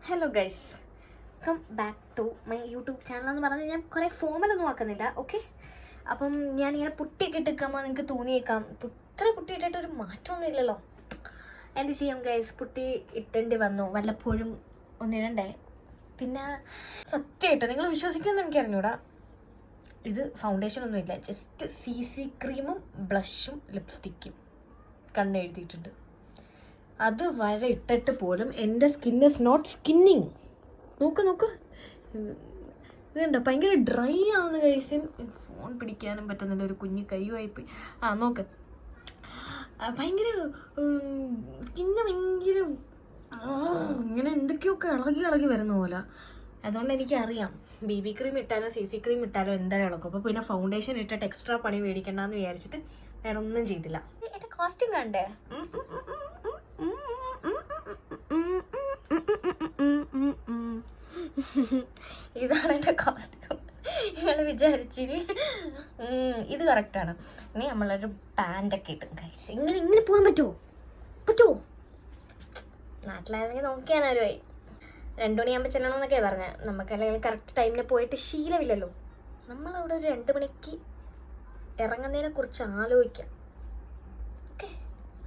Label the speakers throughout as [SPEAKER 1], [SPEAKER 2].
[SPEAKER 1] Hello guys, welcome back to my YouTube channel. എന്ന് പറഞ്ഞാൽ ഞാൻ കുറേ ഫോമലൊന്നും ആക്കുന്നില്ല, ഓക്കെ. അപ്പം ഞാനിങ്ങനെ പുട്ടിയൊക്കെ ഇട്ടിരിക്കുമ്പോൾ നിങ്ങൾക്ക് തോന്നിയേക്കാം ഇത്ര പുട്ടി ഇട്ടിട്ടൊരു മാറ്റമൊന്നും ഇല്ലല്ലോ. എന്ത് ചെയ്യാം ഗൈസ്, പുട്ടി ഇട്ടേണ്ടി വന്നു, വല്ലപ്പോഴും ഒന്നിടണ്ടേ. പിന്നെ സത്യമായിട്ട് നിങ്ങൾ വിശ്വസിക്കുമെന്ന് എനിക്കറിഞ്ഞൂടാ, ഇത് ഫൗണ്ടേഷൻ ഒന്നുമില്ല, ജസ്റ്റ് CC ക്രീമും ബ്ലഷും ലിപ്സ്റ്റിക്കും കണ്ണെഴുതിയിട്ടുണ്ട്. അത് വരെ ഇട്ടിട്ട് പോലും എൻ്റെ സ്കിൻ ഇസ് നോട്ട് സ്കിന്നിങ്. നോക്ക് ഇതുണ്ടോ, ഭയങ്കര ഡ്രൈ ആവുന്ന കഴിച്ചും ഫോൺ പിടിക്കാനും പറ്റുന്നില്ല, ഒരു കുഞ്ഞു കൈവായിപ്പോയി. നോക്ക്, ഭയങ്കര സ്കിന്ന് ഭയങ്കര ഇങ്ങനെ എന്തൊക്കെയൊക്കെ ഇളകി വരുന്ന പോലെ. അതുകൊണ്ട് എനിക്കറിയാം BB ക്രീം ഇട്ടാലോ CC ക്രീം ഇട്ടാലോ എന്തായാലും ഇളക്കും. അപ്പോൾ പിന്നെ ഫൗണ്ടേഷൻ ഇട്ടിട്ട് എക്സ്ട്രാ പണി മേടിക്കണ്ടെന്ന് വിചാരിച്ചിട്ട് വേറെ ഒന്നും ചെയ്തില്ല. എൻ്റെ കോസ്റ്റ്യൂം കണ്ടേ, ഇതാണ് എൻ്റെ കോസ്റ്റ്യൂം. നിങ്ങൾ വിചാരിച്ചിന് ഇത് കറക്റ്റാണ്. ഇനി നമ്മളൊരു പാൻറ്റൊക്കെ ഇട്ടും കഴിച്ച് ഇങ്ങനെ പോകാൻ പറ്റുമോ? നാട്ടിലായിരുന്നെങ്കിൽ നോക്കിയാനാരുമായി 2 മണിയാകുമ്പോൾ ചെല്ലണമെന്നൊക്കെയാണ് പറഞ്ഞത്. നമുക്കല്ലെങ്കിൽ കറക്റ്റ് ടൈമിന് പോയിട്ട് ശീലമില്ലല്ലോ. നമ്മളവിടെ ഒരു 2 മണിക്ക് ഇറങ്ങുന്നതിനെ കുറിച്ച് ആലോചിക്കാം, ഓക്കെ.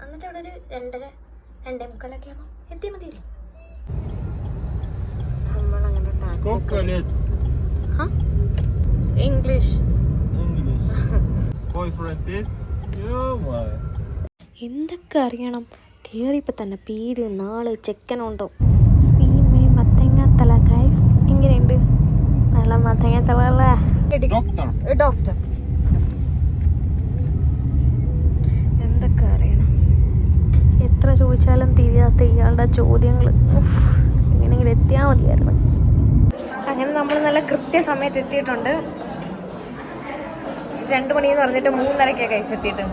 [SPEAKER 1] എന്നിട്ട് അവിടെ ഒരു 2:30 2:45 ആകുമ്പോൾ എത്തിയാൽ മതിയല്ലോ. ഇംഗ്ലീഷ് എന്തൊക്കെ അറിയണം. കയറിയപ്പോൾ തന്നെ പേര്, നാള്, ചെക്കനുണ്ടോ. സീമേ മത്തങ്ങത്തല ഗൈസ്, എങ്ങനെയുണ്ട്? നല്ല മത്തങ്ങത്തല അല്ലേ? ഡോക്ടർ എന്തൊക്കെ അറിയണം. എത്ര ചോദിച്ചാലും തിരിയാത്ത ഇയാളുടെ ചോദ്യങ്ങൾ. എങ്ങനെയെങ്കിലും എത്തിയാൽ മതിയായിരുന്നു. അങ്ങനെ നമ്മൾ നല്ല കൃത്യസമയത്ത് എത്തിയിട്ടുണ്ട്. 2 മണിന്ന് പറഞ്ഞിട്ട് 3:30 കൈസ് എത്തിയിട്ട്.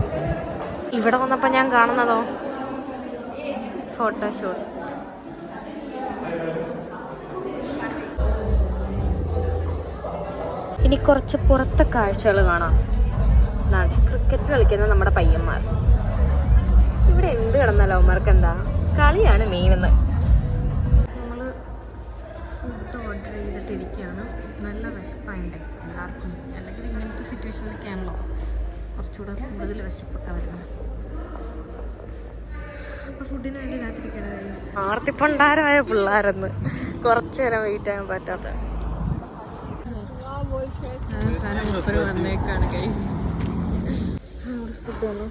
[SPEAKER 1] ഇവിടെ വന്നപ്പോൾ ഞാൻ കാണുന്നതോ ഫോട്ടോഷൂട്ട്. ഇനി കുറച്ച് പുറത്തെ കാഴ്ചകൾ കാണാം. ക്രിക്കറ്റ് കളിക്കുന്ന നമ്മുടെ പയ്യന്മാർ. ഇവിടെ എന്ത് കിടന്നാലോ അവന്മാർക്ക് എന്താ, കളിയാണ് മെയിനെന്ന്. നമ്മൾ ഫുഡ് ഓർഡർ ചെയ്തിട്ടിരിക്കുകയാണ്. നല്ല വിശപ്പായിണ്ടേ എല്ലാവർക്കും, അല്ലെങ്കിൽ ഇങ്ങനത്തെ സിറ്റുവേഷനിലൊക്കെയാണല്ലോ കുറച്ചുകൂടെ കൂടുതൽ വിശപ്പൊക്കെ വരുന്നത്. അപ്പോൾ ഫുഡിന് വേണ്ടി കാത്തിരിക്കുകയാണ്. ആർത്തിപ്പണ്ടാരമായ പിള്ളേരെന്ന് കുറച്ച് നേരം വെയിറ്റ് ചെയ്യാൻ പറ്റാത്ത വന്നേക്കാണ് കൈ. ഫുഡ് വന്നു,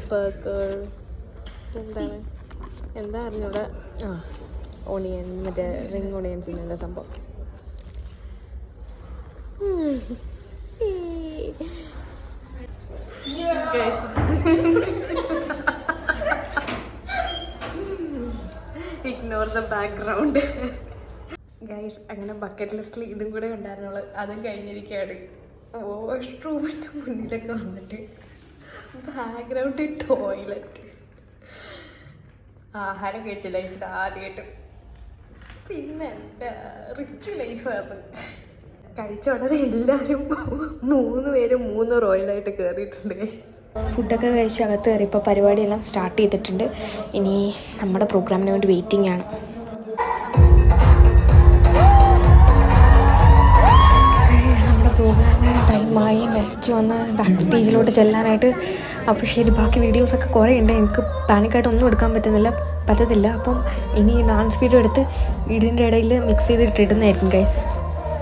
[SPEAKER 1] ബർഗർ, എന്താ അറിഞ്ഞൂടെ, ഓണിയൻ, മറ്റേ റിംഗ് ഓണിയൻസിൻ്റെ സംഭവം. Ignore the background guys. അങ്ങനെ ബക്കറ്റ് ലിസ്റ്റിൽ ഇതും കൂടെ ഉണ്ടായിരുന്നുള്ളൂ, അതും കഴിഞ്ഞിരിക്കുകയാണ്. വാഷ്റൂമിൻ്റെ മുന്നിലൊക്കെ വന്നിട്ട് ബാക്ക്ഗ്രൗണ്ട് ടോയ്ലറ്റ്. ആഹാരം കഴിച്ച ലൈഫിൽ ആദ്യമായിട്ട്. പിന്നെ എൻ്റെ റിച്ച് ലൈഫാണ്. കഴിച്ച ഉടനെ എല്ലാവരും 3 പേരും 3 റോയലായിട്ട് കയറിയിട്ടുണ്ട്. ഫുഡൊക്കെ കഴിച്ച് അകത്ത് കയറി. ഇപ്പോൾ പരിപാടിയെല്ലാം സ്റ്റാർട്ട് ചെയ്തിട്ടുണ്ട്. ഇനി നമ്മുടെ പ്രോഗ്രാമിന് വേണ്ടി വെയിറ്റിംഗ് ആണ്. നമ്മുടെ പ്രോഗ്രാമിന് ടൈമായി, മെസ്സേജ് വന്ന് ബാക്ക് സ്റ്റേജിലോട്ട് ചെല്ലാനായിട്ട്. അപ്പോൾ ശരി, ബാക്കി വീഡിയോസൊക്കെ കുറേ ഉണ്ട്. എനിക്ക് പാനിക്കായിട്ട് ഒന്നും എടുക്കാൻ പറ്റത്തില്ല. അപ്പം ഇനി ഡാൻസ് വീഡിയോ എടുത്ത് ഇതിൻ്റെ ഇടയിൽ മിക്സ് ചെയ്തിട്ടിടുന്നതായിരിക്കും ഗൈസ്.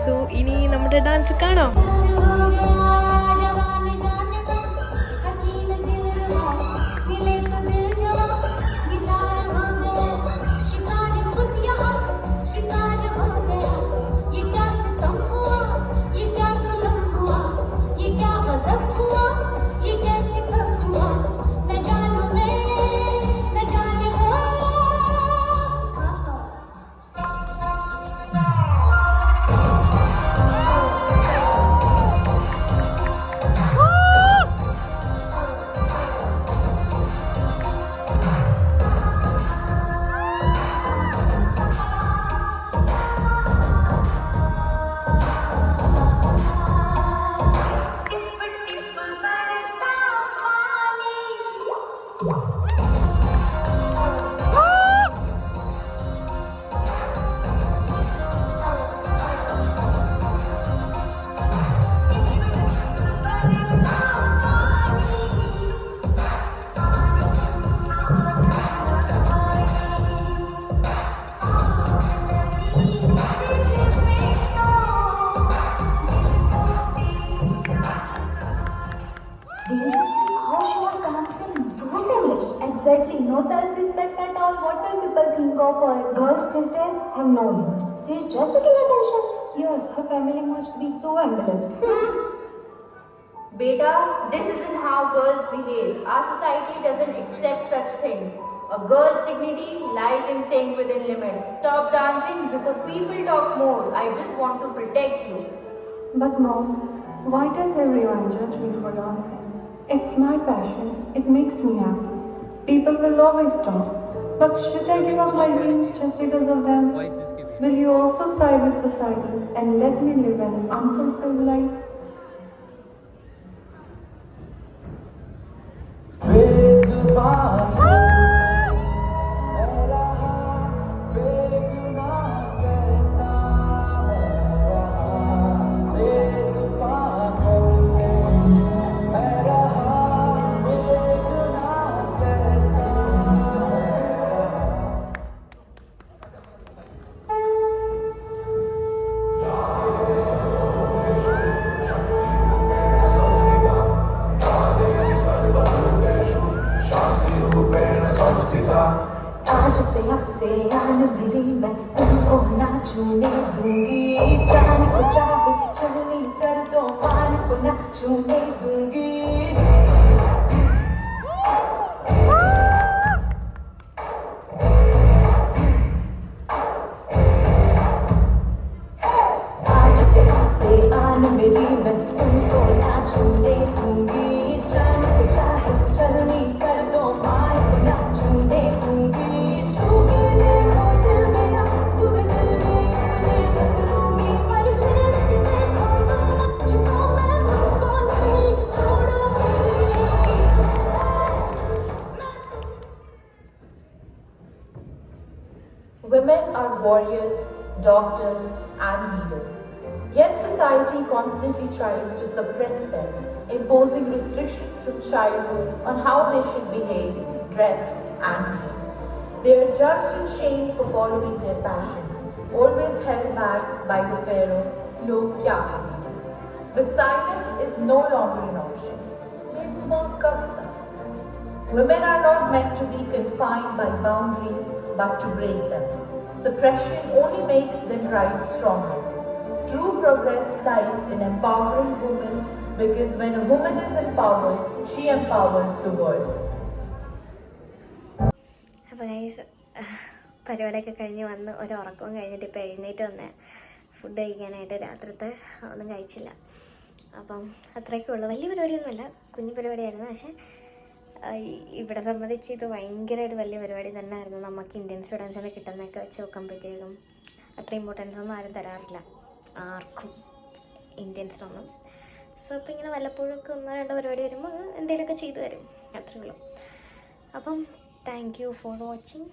[SPEAKER 1] സോ ഇനി നമ്മുടെ ഡാൻസ് കാണാം.
[SPEAKER 2] of girls these days have no limits. She is just seeking attention. Yes, her family must be so embarrassed.
[SPEAKER 3] Beta, this isn't how girls behave. Our society doesn't accept such things. A girl's dignity lies in staying within limits. Stop dancing before people talk more. I just want to protect you.
[SPEAKER 2] But mom, why does everyone judge me for dancing? It's my passion. It makes me happy. People will always talk. But should I give up my dream just because of them? Will you also side with society and let me live an unfulfilled life?
[SPEAKER 4] आज से अब से आन मेरी मैं तुमको ना छूने दूंगी जान को चाहे चलनी कर दो मान को ना छूने दूंगी आज से अब से आन मेरी मैं तुमको ना छूने दूंगी जान को चाहे चलनी कर दो मान को ना छूने दूंगी
[SPEAKER 5] Women are warriors, doctors, and leaders. Yet society constantly tries to suppress them, imposing restrictions from childhood on how they should behave, dress, and dream. They are judged and shamed for following their passions, always held back by the fear of log kya kahenge. But silence is no longer an option. Besubah kab tak? Women are not meant to be confined by boundaries, but to break them. Suppression only makes them rise stronger. True progress lies in empowering women because when a woman is empowered, she empowers the world.
[SPEAKER 1] അപ്പോൾ guys പരിപാടിയൊക്കെ കഴിഞ്ഞ് വന്ന് ഒരു ഉറക്കവും കഴിഞ്ഞിട്ട് ഇപ്പോൾ എഴുന്നേറ്റ് വന്ന് ഫുഡ് കഴിക്കാനായിട്ട് രാത്രിത്തെ ഒന്നും കഴിച്ചില്ല. അപ്പം അത്രയൊക്കെ ഉള്ളൂ. വലിയ പരിപാടിയൊന്നുമല്ല, കുഞ്ഞു പരിപാടിയായിരുന്നു. പക്ഷേ ഇവിടെ സംബന്ധിച്ച് ഇത് ഭയങ്കരമായിട്ട് വലിയ പരിപാടി തന്നെയായിരുന്നു. നമുക്ക് ഇന്ത്യൻ സ്റ്റുഡൻസിനെ കിട്ടുന്നതൊക്കെ വെച്ച് നോക്കുമ്പോഴത്തേക്കും അത്ര ഇമ്പോർട്ടൻസ് ഒന്നും ആരും തരാറില്ല, ആർക്കും, ഇന്ത്യൻസിനൊന്നും. സോ അപ്പോൾ ഇങ്ങനെ വല്ലപ്പോഴൊക്കെ ഒന്നോ രണ്ടോ പരിപാടി വരുമ്പോൾ എന്തെങ്കിലുമൊക്കെ ചെയ്തു തരും, അത്രയേ ഉള്ളൂ. അപ്പം താങ്ക് യു ഫോർ വാച്ചിങ്.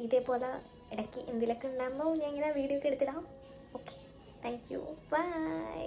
[SPEAKER 1] ഇതേപോലെ ഇടയ്ക്ക് എന്തെങ്കിലുമൊക്കെ ഉണ്ടാകുമ്പോൾ ഞാൻ ഇങ്ങനെ വീഡിയോ ഒക്കെ എടുത്തിടാം. Okay, thank you, by.